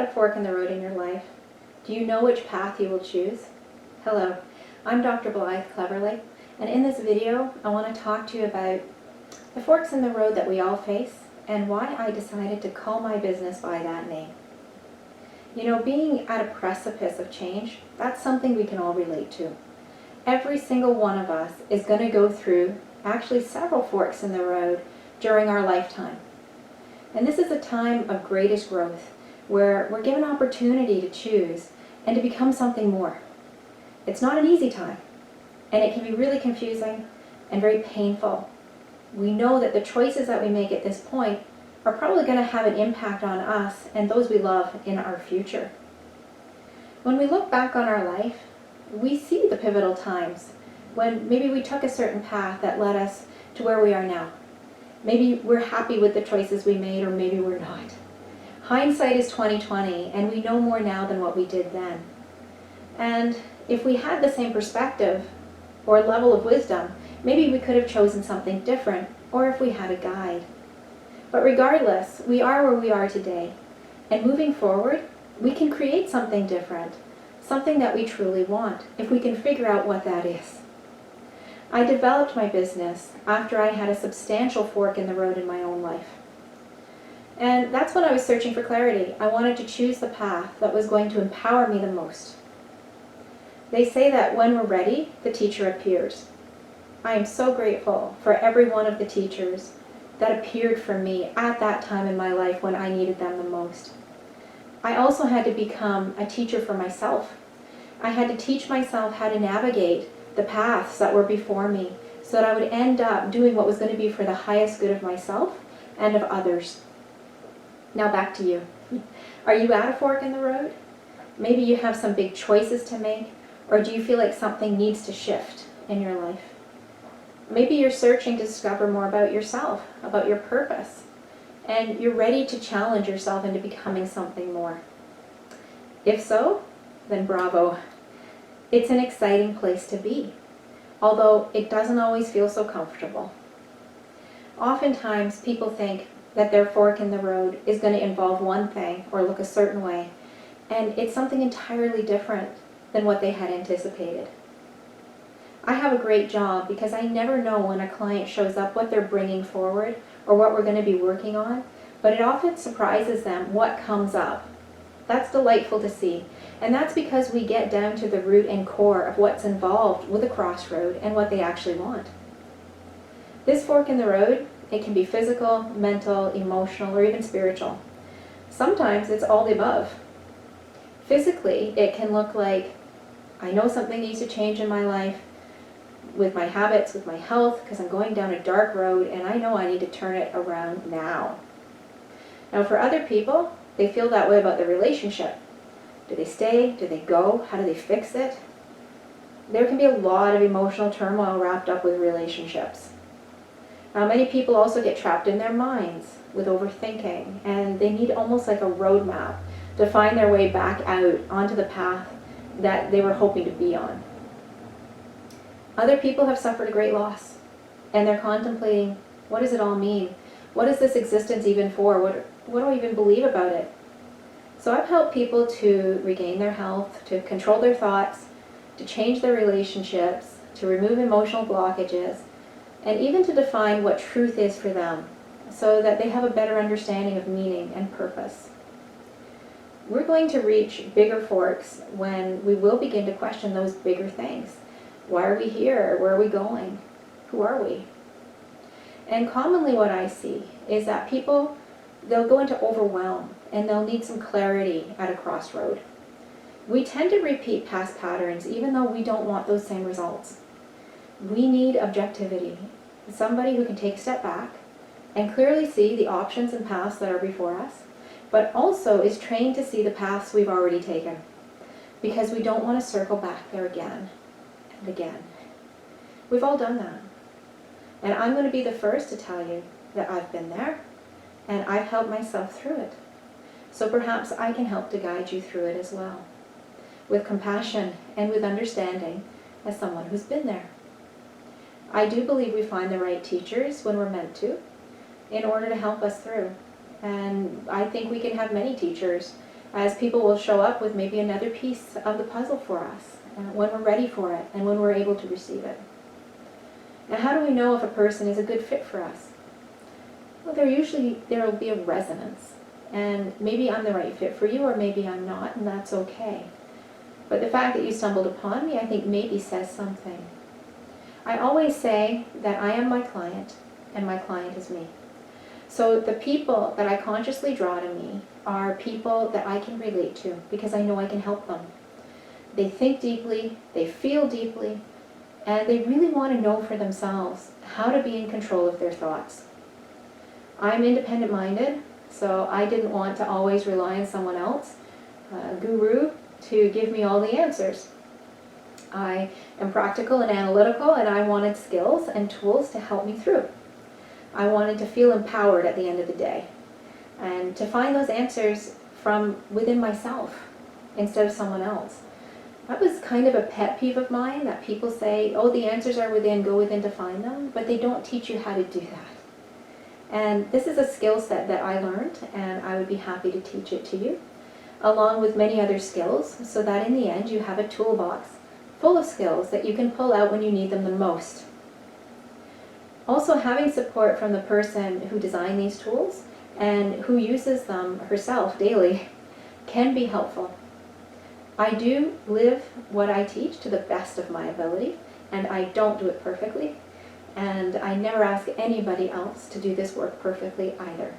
at a fork in the road in your life? Do you know which path you will choose? Hello, I'm Dr. Blythe Cleverly, and in this video I want to talk to you about the forks in the road that we all face and why I decided to call my business by that name. You know, being at a precipice of change, that's something we can all relate to. Every single one of us is going to go through actually several forks in the road during our lifetime. And this is a time of greatest growth where we're given opportunity to choose and to become something more. It's not an easy time, and it can be really confusing and very painful. We know that the choices that we make at this point are probably going to have an impact on us and those we love in our future. When we look back on our life, we see the pivotal times when maybe we took a certain path that led us to where we are now. Maybe we're happy with the choices we made, or maybe we're not. Hindsight is 20/20, and we know more now than what we did then. And if we had the same perspective or level of wisdom, maybe we could have chosen something different, or if we had a guide. But regardless, we are where we are today, and moving forward, we can create something different, something that we truly want, if we can figure out what that is. I developed my business after I had a substantial fork in the road in my own life. And that's when I was searching for clarity. I wanted to choose the path that was going to empower me the most. They say that when we're ready, the teacher appears. I am so grateful for every one of the teachers that appeared for me at that time in my life when I needed them the most. I also had to become a teacher for myself. I had to teach myself how to navigate the paths that were before me so that I would end up doing what was going to be for the highest good of myself and of others. Now back to you. Are you at a fork in the road? Maybe you have some big choices to make, or do you feel like something needs to shift in your life? Maybe you're searching to discover more about yourself, about your purpose, and you're ready to challenge yourself into becoming something more. If so, then bravo. It's an exciting place to be, although it doesn't always feel so comfortable. Oftentimes, people think that their fork in the road is going to involve one thing or look a certain way, and it's something entirely different than what they had anticipated. I have a great job because I never know when a client shows up what they're bringing forward or what we're going to be working on, but it often surprises them what comes up. That's delightful to see, and that's because we get down to the root and core of what's involved with a crossroad and what they actually want. This fork in the road, it can be physical, mental, emotional, or even spiritual. Sometimes it's all the above. Physically, it can look like, I know something needs to change in my life, with my habits, with my health, because I'm going down a dark road and I know I need to turn it around now. Now for other people, they feel that way about their relationship. Do they stay? Do they go? How do they fix it? There can be a lot of emotional turmoil wrapped up with relationships. Now many people also get trapped in their minds with overthinking, and they need almost like a roadmap to find their way back out onto the path that they were hoping to be on. Other people have suffered a great loss, and they're contemplating, what does it all mean? What is this existence even for? What do I even believe about it? So I've helped people to regain their health, to control their thoughts, to change their relationships, to remove emotional blockages, and even to define what truth is for them, so that they have a better understanding of meaning and purpose. We're going to reach bigger forks when we will begin to question those bigger things. Why are we here? Where are we going? Who are we? And commonly what I see is that people, they'll go into overwhelm and they'll need some clarity at a crossroad. We tend to repeat past patterns even though we don't want those same results. We need objectivity, somebody who can take a step back and clearly see the options and paths that are before us, but also is trained to see the paths we've already taken, because we don't want to circle back there again and again. We've all done that. And I'm going to be the first to tell you that I've been there and I've helped myself through it. So perhaps I can help to guide you through it as well, with compassion and with understanding as someone who's been there. I do believe we find the right teachers when we're meant to in order to help us through. And I think we can have many teachers as people will show up with maybe another piece of the puzzle for us when we're ready for it and when we're able to receive it. Now, how do we know if a person is a good fit for us? Well, there will be a resonance, and maybe I'm the right fit for you, or maybe I'm not, and that's okay. But the fact that you stumbled upon me, I think maybe says something. I always say that I am my client, and my client is me. So the people that I consciously draw to me are people that I can relate to, because I know I can help them. They think deeply, they feel deeply, and they really want to know for themselves how to be in control of their thoughts. I'm independent-minded, so I didn't want to always rely on someone else, a guru, to give me all the answers. I am practical and analytical, and I wanted skills and tools to help me through. I wanted to feel empowered at the end of the day, and to find those answers from within myself instead of someone else. That was kind of a pet peeve of mine, that people say, oh, the answers are within, go within to find them, but they don't teach you how to do that. And this is a skill set that I learned, and I would be happy to teach it to you, along with many other skills, so that in the end you have a toolbox full of skills that you can pull out when you need them the most. Also, having support from the person who designed these tools and who uses them herself daily can be helpful. I do live what I teach to the best of my ability, and I don't do it perfectly. And I never ask anybody else to do this work perfectly either.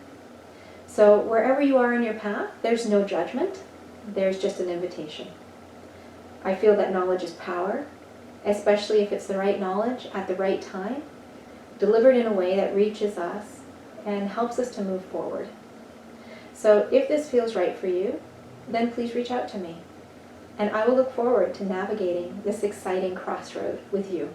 So wherever you are in your path, there's no judgment, there's just an invitation. I feel that knowledge is power, especially if it's the right knowledge at the right time, delivered in a way that reaches us and helps us to move forward. So if this feels right for you, then please reach out to me, and I will look forward to navigating this exciting crossroad with you.